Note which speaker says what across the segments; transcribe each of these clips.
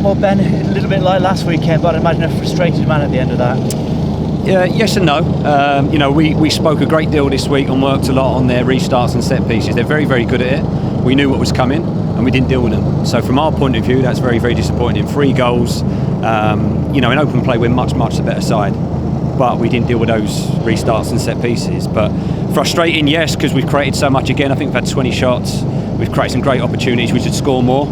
Speaker 1: Well, Ben, a little bit like last weekend, but I'd imagine a frustrated man at the end of that.
Speaker 2: Yes and no. We spoke a great deal this week and worked a lot on their restarts and set pieces. They're very, very good at it. We knew what was coming and we didn't deal with them. So from our point of view, that's very, very disappointing. 3 goals, in open play, we're much, much the better side. But we didn't deal with those restarts and set pieces. But frustrating, yes, because we've created so much again. I think we've had 20 shots. We've created some great opportunities. We should score more.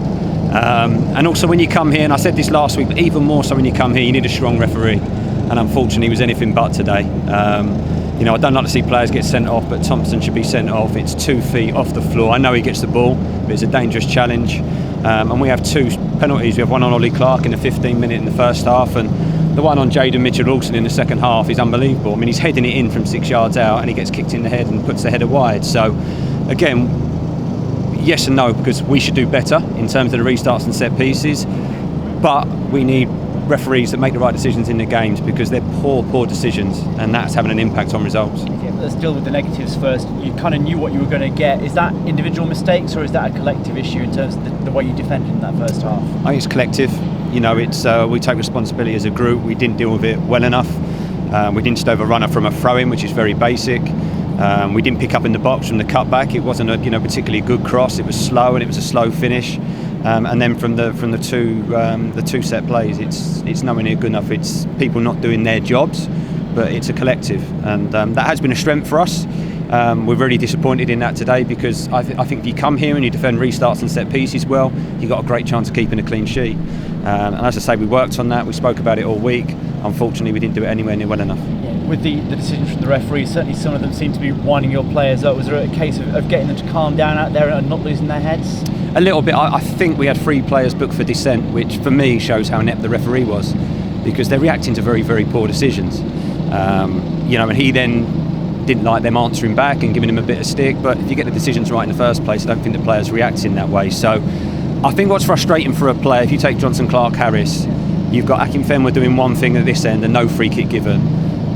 Speaker 2: And also when you come here, and I said this last week, but even more so when you come here, you need a strong referee. And unfortunately, he was anything but today. I don't like to see players get sent off, but Thompson should be sent off. It's 2 feet off the floor. I know he gets the ball, but it's a dangerous challenge. And we have 2 penalties. We have one on Ollie Clark in the 15th minute in the first half, and the one on Jaden Mitchell-Lawson in the second half is unbelievable. I mean, he's heading it in from 6 yards out, and he gets kicked in the head and puts the header wide. So, again, yes and no, because we should do better in terms of the restarts and set pieces, but we need referees that make the right decisions in the games, because they're poor decisions, and that's having an impact on results.
Speaker 1: Yeah, but let's deal with the negatives first. You kind of knew what you were going to get. Is that individual mistakes, or is that a collective issue in terms of the way you defended in that first half?
Speaker 2: I think it's collective. We take responsibility as a group. We didn't deal with it well enough. We didn't stove a runner from a throw-in, which is very basic. We didn't pick up in the box from the cutback. It wasn't a particularly good cross. It was slow, and it was a slow finish. And then from the two set plays, it's nowhere near good enough. It's people not doing their jobs, but it's a collective, and that has been a strength for us. We're really disappointed in that today, because I think if you come here and you defend restarts and set pieces well, you've got a great chance of keeping a clean sheet. And as I say, we worked on that. We spoke about it all week. Unfortunately, we didn't do it anywhere near well enough. Yeah,
Speaker 1: with the decisions from the referees, certainly some of them seem to be winding your players up. Was there a case of getting them to calm down out there and not losing their heads?
Speaker 2: A little bit. I think we had 3 players booked for dissent, which for me shows how inept the referee was, because they're reacting to very, very poor decisions. And he then didn't like them answering back and giving him a bit of stick. But if you get the decisions right in the first place, I don't think the players react in that way. So I think what's frustrating for a player, if you take Johnson Clark Harris, you've got Akin Fenwa doing one thing at this end and no free kick given.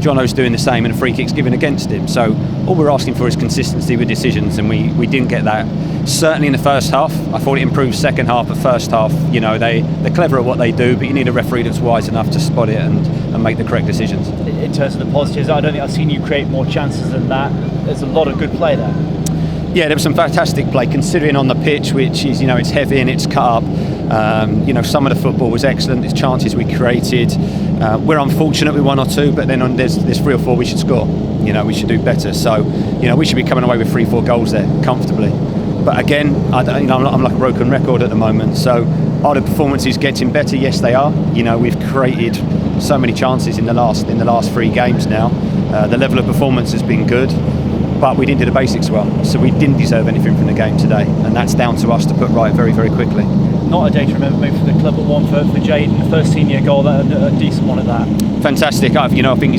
Speaker 2: Jono's doing the same and a free kick's given against him. So all we're asking for is consistency with decisions, and we didn't get that. Certainly in the first half. I thought it improved second half, but first half, they're clever at what they do, but you need a referee that's wise enough to spot it and make the correct decisions.
Speaker 1: In terms of the positives, I don't think I've seen you create more chances than that. There's a lot of good play there.
Speaker 2: Yeah, there was some fantastic play, considering on the pitch, which is, it's heavy and it's cut up. Some of the football was excellent. There's chances we created. We're unfortunate with 1 or 2, but then there's 3 or 4 we should score. We should do better. So, we should be coming away with 3-4 goals there comfortably. But again, I'm like a broken record at the moment. So, are the performances getting better? Yes, they are. We've created so many chances in the last 3 games now. The level of performance has been good, but we didn't do the basics well. So we didn't deserve anything from the game today, and that's down to us to put right very, very quickly.
Speaker 1: Not a day to remember maybe for the club, but one for Jaden, the first senior goal, a decent one at that.
Speaker 2: Fantastic. I think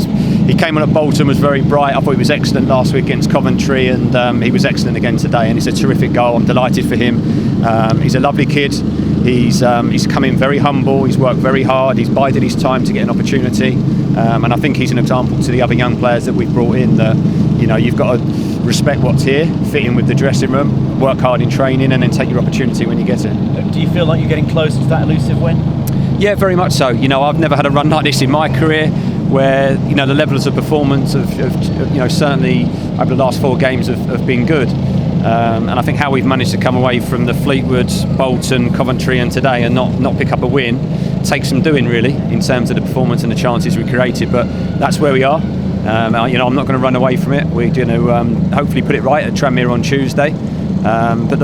Speaker 2: he came on at Bolton, was very bright. I thought he was excellent last week against Coventry, and he was excellent again today, and it's a terrific goal. I'm delighted for him. He's a lovely kid. He's come in very humble. He's worked very hard. He's bided his time to get an opportunity, and I think he's an example to the other young players that we've brought in, that you've got to respect what's here, fit in with the dressing room, work hard in training, and then take your opportunity when you get it.
Speaker 1: Do you feel like you're getting close to that elusive win?
Speaker 2: Yeah, very much so. I've never had a run like this in my career, where the levels of performance of certainly over the last 4 games have been good. And I think how we've managed to come away from the Fleetwood, Bolton, Coventry and today and not pick up a win takes some doing, really, in terms of the performance and the chances we created. But that's where we are. I'm not going to run away from it. We're going to hopefully put it right at Tranmere on Tuesday. But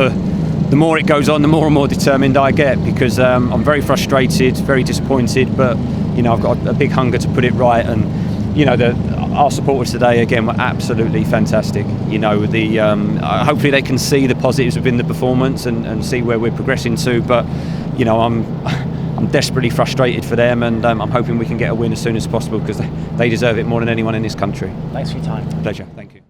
Speaker 2: the more it goes on, the more and more determined I get, because I'm very frustrated, very disappointed, but I've got a big hunger to put it right. And our supporters today again were absolutely fantastic. Hopefully they can see the positives within the performance and see where we're progressing to. But I'm desperately frustrated for them, and I'm hoping we can get a win as soon as possible, because they deserve it more than anyone in this country.
Speaker 1: Thanks for your time.
Speaker 2: Pleasure. Thank you.